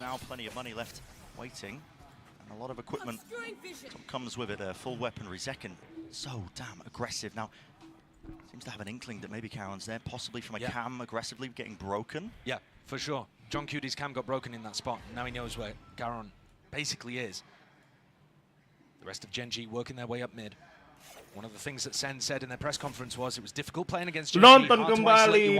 Now plenty of money left waiting, and a lot of equipment comes with it. Full weaponry. Zekken, so damn aggressive. Now, seems to have an inkling that maybe Karon's there, possibly from a cam aggressively getting broken. Yeah, for sure. John Cudy's cam got broken in that spot. Now he knows where Karon basically is. The rest of Gen G working their way up mid. One of the things that Sen said in their press conference was it was difficult playing against Gen G. Nonton kembali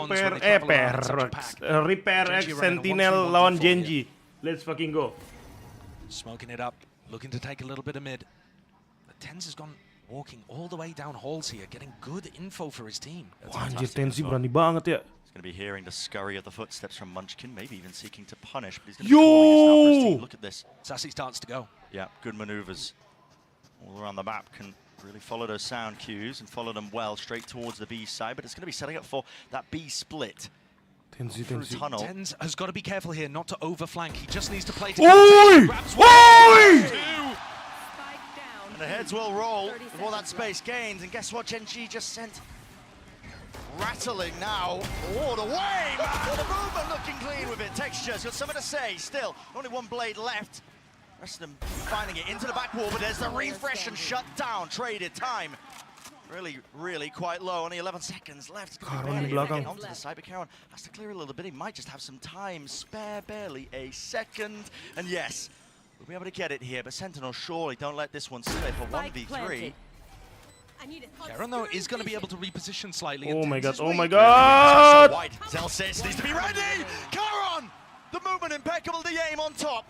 Repair X Sentinel lawan Gen G. Let's fucking go. Smoking it up, looking to take a little bit of mid. But Tenz has gone walking all the way down halls here, getting good info for his team. Wah, anjir Tenzi berani banget ya. He's going to be hearing the scurry of the footsteps from Munchkin, maybe even seeking to punish. But he's going to be calling us now for his team. Look at this. Sassy starts to go. Yeah, good maneuvers all around the map. Can really follow those sound cues and follow them well straight towards the B side. But it's going to be setting up for that B split. Tunnel. Tenz has got to be careful here not to overflank. He just needs to play to Oi! Oi! And the heads will roll before that space gains. And guess what? Gen G just sent rattling now all the way. The movement looking clean with it. Texture's got something to say. Still, only one blade left. Rest of them finding it into the back wall, but there's the refresh and shut down. Traded time. Really quite low. Only 11 seconds left. Barely getting onto the side, but Karon has to clear a little bit. He might just have some time spare, barely a second. And yes, we'll be able to get it here, but Sentinel surely don't let this one slip. A 1v3. Karon, though, is going to be able to reposition slightly. Oh my god, oh my god! Zelsis needs to be ready! Karon! The movement impeccable, the aim on top.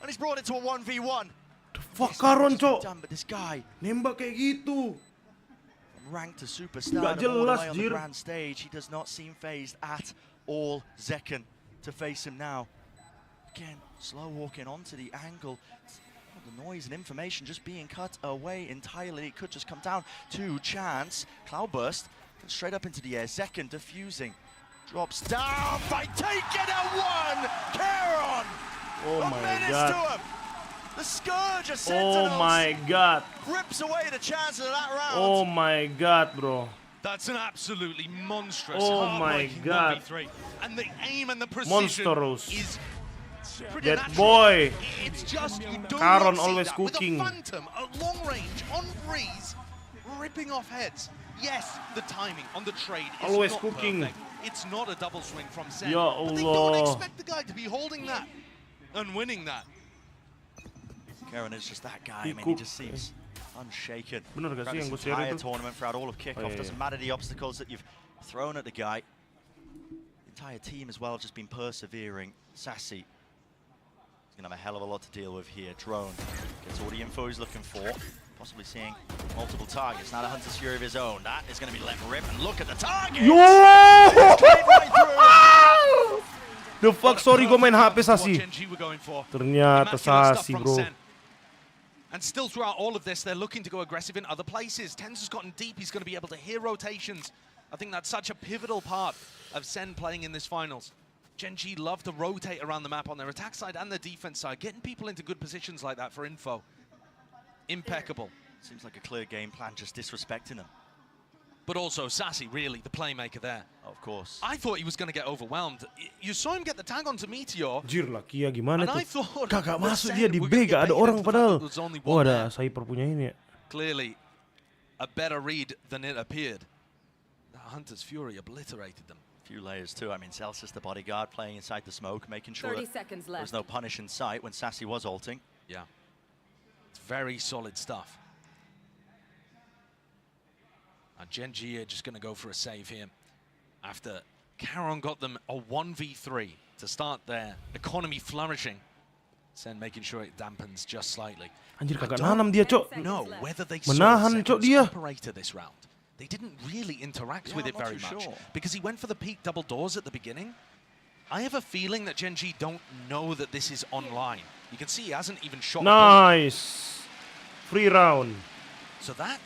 And he's brought it to a 1v1. The fuck Karon, cok? But this guy nembak kayak gitu. Ranked to superstar all the way on the grand stage. He does not seem phased at all. Zekken to face him now. Again, slow walking onto the angle. The noise and information just being cut away entirely. It could just come down to chance. Cloudburst straight up into the air. Zekken diffusing. Drops down. Fight taken at one. Karon. Oh my god. The scourge of Sentinels. Oh my god. Rips away the chances of that round. Oh my god, bro. That's an absolutely monstrous. Oh my god. 1v3. And the aim and the precision Monstrous. is That boy. It's just you do Karon not see always that cooking. with a phantom at long range on breeze, ripping off heads. Yes, the timing on the trade is Always not cooking. perfect. It's not a double swing from Sen. Ya But they don't Allah. expect the guy to be holding that and winning that. Karon is just that guy. I mean, he just seems unshaken. Bener gak sih yang gue share Entire itu? tournament throughout all of kickoff. Iya. Doesn't matter the obstacles that you've thrown at the guy. The entire team as well have just been persevering. Sassy is going to have a hell of a lot to deal with here. Drone gets all the info he's looking for. Possibly seeing multiple targets. Now the Hunter's Fury of his own. That is going to be let rip. And look at the target! Yo! The fuck, sorry gue main HP Sassy. Ternyata Sassy, bro. And still throughout all of this, they're looking to go aggressive in other places. Tenz has gotten deep. He's going to be able to hear rotations. I think that's such a pivotal part of Sen playing in this finals. Gen G love to rotate around the map on their attack side and their defense side, getting people into good positions like that for info. Impeccable. Seems like a clear game plan, just disrespecting them. But also Sassy, really, the playmaker there. Of course. I thought he was going to get overwhelmed. You saw him get the tag onto Meteor. Anjir lah, Kia gimana And I tuh? thought Kagak that masuk Sen dia di were B, gonna get gak ada baited orang into the fact padahal. that there's only Oh one ada there. Cypher punya ini ya. Clearly a better read than it appeared. The Hunter's Fury obliterated them. Few layers too. I mean, Celsius, the bodyguard, playing inside the smoke, making sure 30 that seconds there was left. no punish in sight when Sassy was ulting. Yeah. It's very solid stuff. Gen G are just going to go for a save here. After Karon got them a 1v3 to start their economy flourishing. Sen making sure it dampens just slightly. Anjir kagak nanam dia, cok. No, whether they Menahan, saw cok, dia. Seconds operator this round. They didn't really interact with I'm it not very too much sure. because he went for the peak double doors at the beginning. I have a feeling that Gen G don't know that this is online. You can see he hasn't even shot. Nice. Free round. So that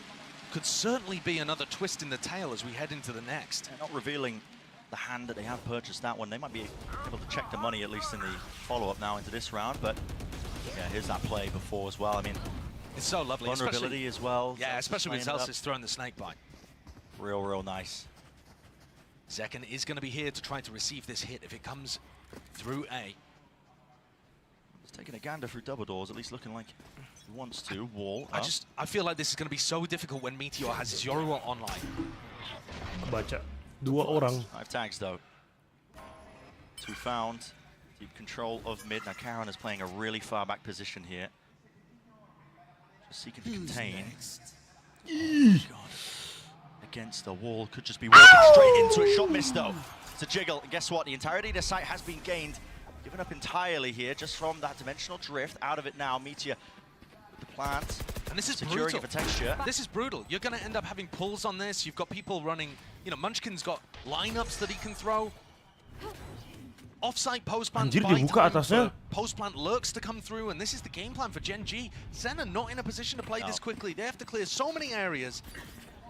could certainly be another twist in the tail as we head into the next. They're not revealing the hand that they have purchased that one. They might be able to check the money, at least in the follow-up now into this round, but yeah, here's that play before as well. I mean, It's so lovely. vulnerability as well. Yeah, especially with playing it up. Celsius throwing the snake bite. Real nice. Zekken is going to be here to try to receive this hit if it comes through A. taking a gander through double doors, at least looking like he wants to. Wall. I feel like this is going to be so difficult when Meteor has his Yoru online. Baca. 2 orang. 5 tags though. 2 found. Deep control of mid. Now Karen is playing a really far back position here. Just seeking to contain. God. Against the wall. Could just be walking straight into it. Shot missed though. It's a jiggle. And guess what? The entirety of the site has been gained. Given up entirely here just from that dimensional drift. Out of it now. Meteor with the plant. And this is securing brutal. it for texture. This is brutal. You're going to end up having pulls on this. You've got people running, you know, Munchkin's got lineups that he can throw. Offside post-plant, Anjir, dibuka atasnya. post-plant lurks to come through, and this is the game plan for Gen G. Sen are not in a position to play this quickly. They have to clear so many areas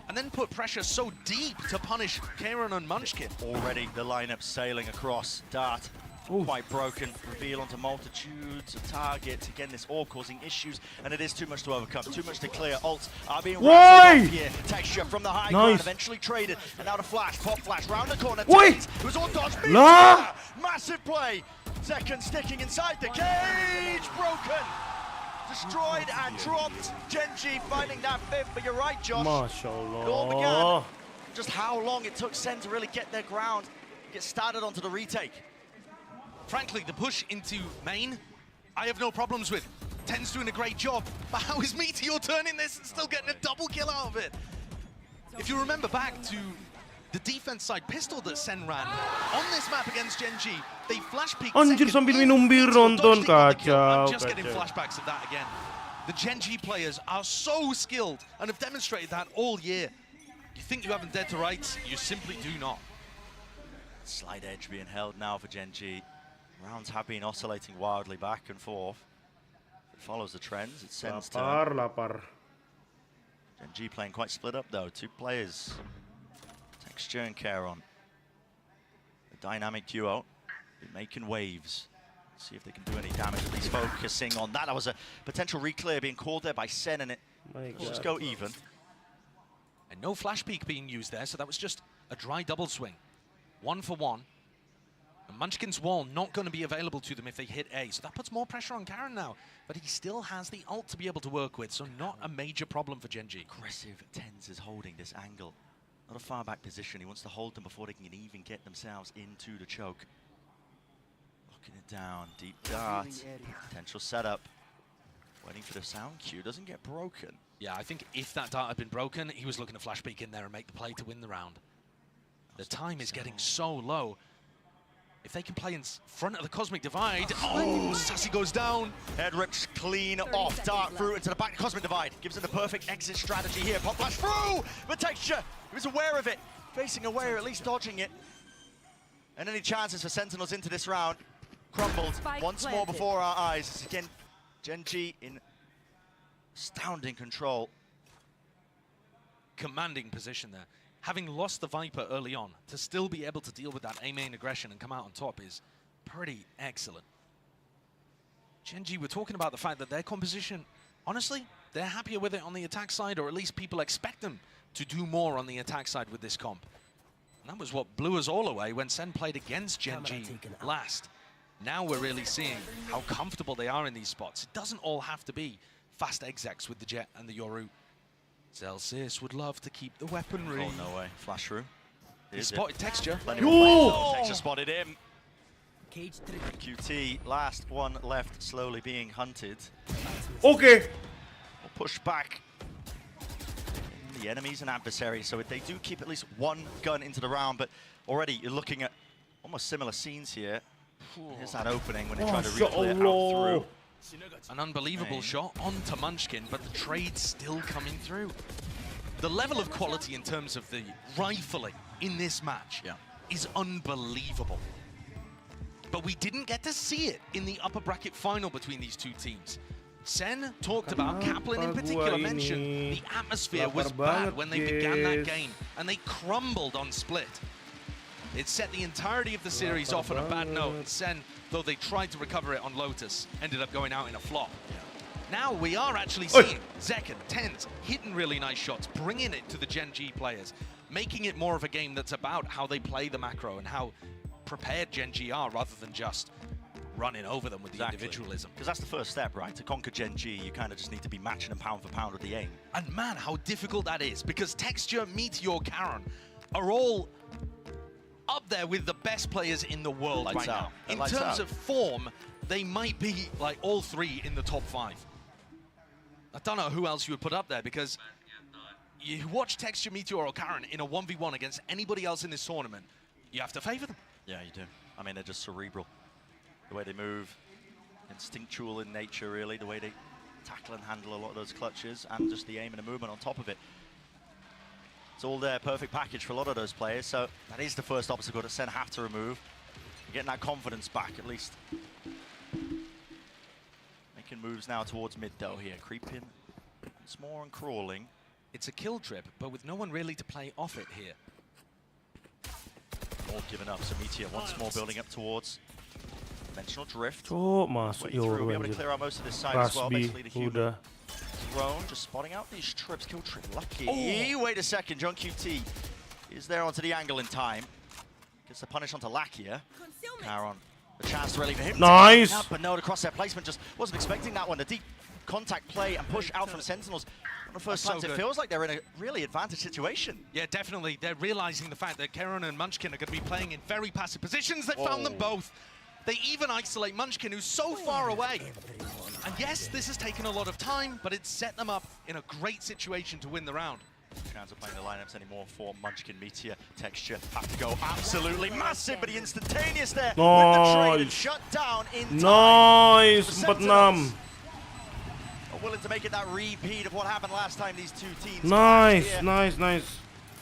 and then put pressure so deep to punish Karen and Munchkin. Already the lineup sailing across. Dart quite broken. Reveal onto multitudes of targets. Again, this all causing issues, and it is too much to overcome. Too much to clear. Ults are being rattled off here. Texture from the high ground, eventually traded, and now the flash, pop flash, round the corner. It was all dodged. Massive play. Second sticking inside the cage. Broken. Destroyed and dropped. Gen G finding that fifth, but you're right, Josh. Mashallah. It all began just how long it took Sen to really get their ground, get started onto the retake. Frankly, the push into main, I have no problems with. Ten's doing a great job, but how is Meteor turning this and still getting a double kill out of it? If you remember back to the defense side pistol that Sen ran on this map against Gen G, they flash peeked. Anjir, sambil minum bir nonton, kacau. I'm just getting flashbacks of that again. The Gen G players are so skilled and have demonstrated that all year. You think you haven't dead to rights, you simply do not. Slight edge being held now for Gen G. Rounds have been oscillating wildly back and forth. It follows the trends. It sends lapar. Gen G playing quite split up though. 2 players. Texture and Karen. A dynamic duo. Making waves. See if they can do any damage. At least focusing on that. That was a potential reclear being called there by Sen, and it will just go even. And no flash peek being used there, so that was just a dry double swing. 1 for 1. And Munchkin's wall not going to be available to them if they hit A, so that puts more pressure on Karen now. But he still has the ult to be able to work with, so not a major problem for Gen G. Aggressive Tens is holding this angle. Not a far back position. He wants to hold them before they can even get themselves into the choke. Looking it down. Deep dart. Potential setup. Waiting for the sound cue. Doesn't get broken. Yeah, I think if that dart had been broken, he was looking to flash peek in there and make the play to win the round. The time is getting so low. If they can play in front of the Cosmic Divide, Sassy goes down. Head rips clean off, dart through into the back Cosmic Divide. Gives him the perfect exit strategy here. Pop flash through, but Texture, he was aware of it. Facing away, or at least dodging it. And any chances for Sentinels into this round crumbled once more before our eyes. Again, Gen G in astounding control. Commanding position there. Having lost the Viper early on, to still be able to deal with that A-main aggression and come out on top is pretty excellent. Gen G, we're talking about the fact that their composition, honestly, they're happier with it on the attack side, or at least people expect them to do more on the attack side with this comp. And that was what blew us all away when Sen played against Gen G last. Now we're really seeing how comfortable they are in these spots. It doesn't all have to be fast execs with the Jet and the Yoru. Celsius would love to keep the weaponry. Oh, no way. Flash through. He spotted Texture. Texture spotted him. QT, last one left, slowly being hunted. Okay. We'll push back. The enemies and adversaries, so they do keep at least 1 gun into the round, but already you're looking at almost similar scenes here. Here's that opening when they try to re-clear out through. An unbelievable shot onto Munchkin, but the trade's still coming through. The level of quality in terms of the rifling in this match is unbelievable. But we didn't get to see it in the upper bracket final between these 2 teams. Sen talked about, Kaplan in particular mentioned, the atmosphere was bad when they began that game, and they crumbled on Split. It set the entirety of the series off on a bad note, and Sen, though they tried to recover it on Lotus, ended up going out in a flop. Now we are actually seeing Zekken, Tens, hitting really nice shots, bringing it to the Gen G players, making it more of a game that's about how they play the macro and how prepared Gen G are rather than just running over them with the individualism. Because that's the first step, right? To conquer Gen G, you kind of just need to be matching them pound for pound with the aim. And man, how difficult that is, because Texture, Meteor, Karon are all up there with the best players in the world right now. In terms of form, they might be like all three in the top 5. I don't know who else you would put up there, because you watch Texture, Meteor, or Karon in a 1v1 against anybody else in this tournament, you have to favor them. Yeah, you do. I mean, they're just cerebral. The way they move, instinctual in nature, really. The way they tackle and handle a lot of those clutches, and just the aim and the movement on top of it. It's all there, perfect package for a lot of those players. So that is the first obstacle that Sen have to remove. Getting that confidence back, at least. Making moves now towards mid, though, here. Creeping once more and crawling. It's a kill trip, but with no one really to play off it here. All given up, so Meteor once more building up towards dimensional drift. Masuk We'll be able to clear out most of this side as well. Basically, the human drone just spotting out these trips. Kill trip lucky. Wait a second, John QT is there onto the angle in time. Gets the punish onto Lakia. Karon, a chance to relieve him. Nice! But no, the crosshair placement, just wasn't expecting that one. The deep contact play and push out from Sentinels. One of the first times it feels like they're in a really advantaged situation. Yeah, definitely. They're realizing the fact that Karon and Munchkin are going to be playing in very passive positions. They found them both. They even isolate Munchkin, who's so far away. And yes, this has taken a lot of time, but it's set them up in a great situation to win the round. Chance of playing the lineups anymore for Munchkin. Meteor, Texture have to go absolutely massive, but he instantaneous there with the trade and shut down in time. Nice, 4-6. Willing to make it that repeat of what happened last time these two teams. Nice.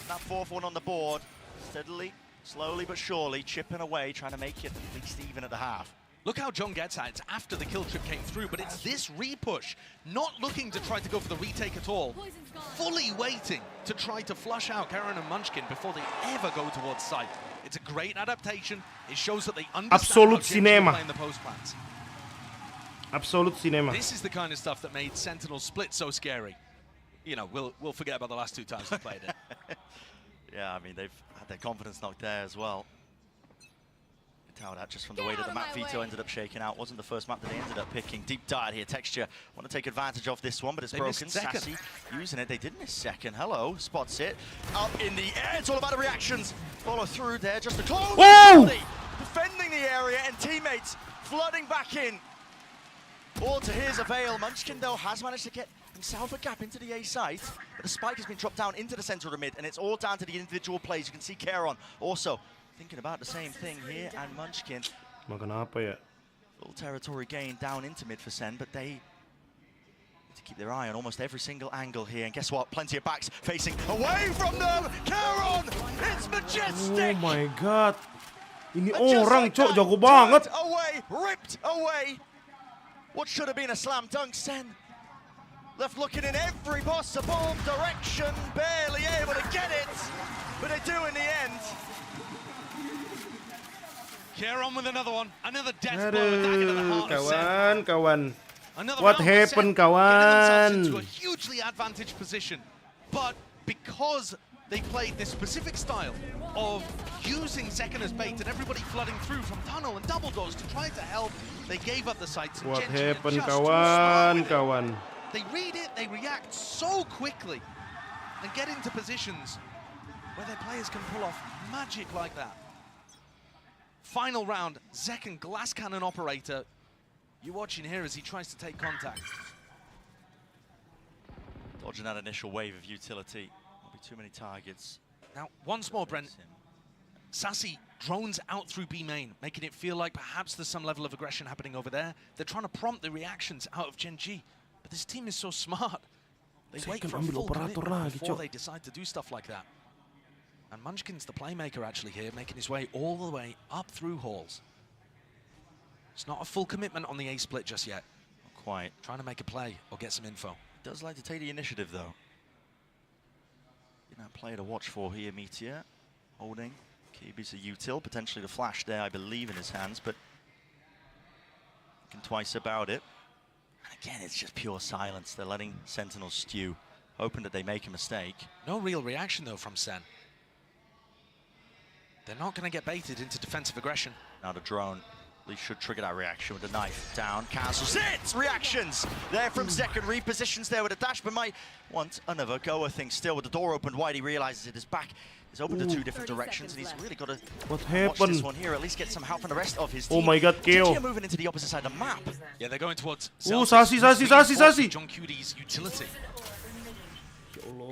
That fourth one on the board, steadily, slowly but surely, chipping away, trying to make it at least even at the half. Look how John gets at it. It's after the kill trip came through, but it's this repush, not looking to try to go for the retake at all, fully waiting to try to flush out Karon and Munchkin before they ever go towards site. It's a great adaptation. It shows that they understand how cinema. Playing the post plans. Absolute cinema. This is the kind of stuff that made Sentinel Split so scary. You know, we'll forget about the last 2 times we played it. Yeah, I mean, they've had their confidence knocked there as well. You can tell that just from the way that the map veto ended up shaking out. Wasn't the first map that they ended up picking. Deep dive here, Texture want to take advantage of this one, but it's broken. Sassy using it. They did miss second. Hello, spots it. Up in the air. It's all about the reactions. Follow through there, just a close. Whoa! Defending the area and teammates flooding back in. All to his avail. Munchkin, though, has managed to get himself a gap into the A site, but the spike has been dropped down into the center of the mid, and it's all down to the individual plays. You can see Karon also thinking about the same thing here, and Munchkin. Full territory gain down into mid for Sen, but they need to keep their eye on almost every single angle here. And guess what? Plenty of backs facing away from them. Karon, it's majestic. Oh my god. Ini orang, cok, jago banget. Away, ripped away. What should have been a slam dunk, Sen left looking in every possible direction, barely able to get it, but they do in the end. Karon with another one, another death blow, a dagger to the heart of Sen. Kawan. Another What round for happened, Sen, kawan? getting themselves into a hugely advantaged position, but because they played this specific style of using second as bait and everybody flooding through from tunnel and double doors to try to help, they gave up the sights. What happened, kawan? They read it, they react so quickly and get into positions where their players can pull off magic like that. Final round, Zekken glass cannon operator. You're watching here as he tries to take contact. Dodging that initial wave of utility. There'll be too many targets. Now, once more, Brent. Sassy drones out through B main, making it feel like perhaps there's some level of aggression happening over there. They're trying to prompt the reactions out of Gen G. But this team is so smart. They wait for a full commitment before they decide to do stuff like that. And Munchkin's the playmaker actually here, making his way all the way up through halls. It's not a full commitment on the A split just yet. Not quite. Trying to make a play or get some info. Does like to take the initiative though. That player to watch for here, Meteor. Holding. Kibi's a util, potentially the flash there, I believe, in his hands, but thinking twice about it. And again, it's just pure silence. They're letting Sentinels stew, hoping that they make a mistake. No real reaction though from Sen. They're not going to get baited into defensive aggression. Now the drone least should trigger that reaction with a knife. Down, cancels it! Reactions there from Zek, and repositions there with a dash, but might want another go, I think. Still with the door opened wide, he realizes it is back. He's opened to two different directions, and he's really got to watch this one here, at least get some help from the rest of his team. Oh my god, KO. Are moving into the opposite side of the map. Yeah, they're going towards Sassy. John Cudy's utility.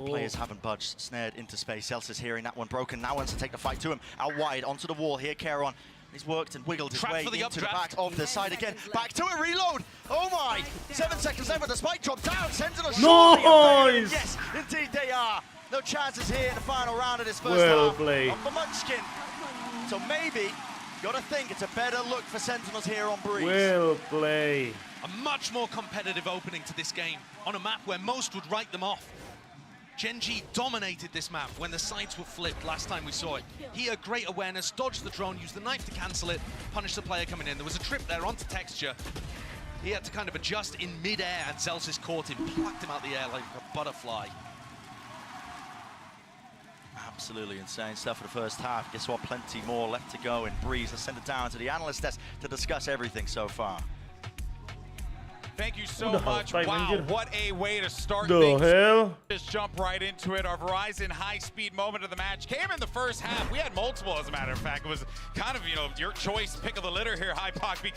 Players haven't budged, snared into space. Celsius hearing that one broken, now wants to take the fight to him. Out wide, onto the wall here, Keron. He's worked and wiggled his way into the back of the side again. Back to it, reload! Oh my! 7 seconds left with the spike drop down, Sentinel surely. Yes, indeed they are. No chances here in the final round of this first half. Played. Not for Munchkin. So maybe, gotta think it's a better look for Sentinels here on Breeze. Well played. A much more competitive opening to this game on a map where most would write them off. Gen.G dominated this map when the sides were flipped last time we saw it. He had great awareness, dodged the drone, used the knife to cancel it, punished the player coming in. There was a trip there onto texture. He had to kind of adjust in mid-air, and Celsius caught him, plucked him out the air like a butterfly. Absolutely insane stuff for the first half. Guess what? Plenty more left to go in Breeze. Let's send it down to the analyst desk to discuss everything so far. Thank you so much. Wow, what a way to start The things. hell? Just jump right into it. Our Verizon high-speed moment of the match came in the first half. We had multiple, as a matter of fact. It was kind of, you know, your choice, pick of the litter here, Hypoc, because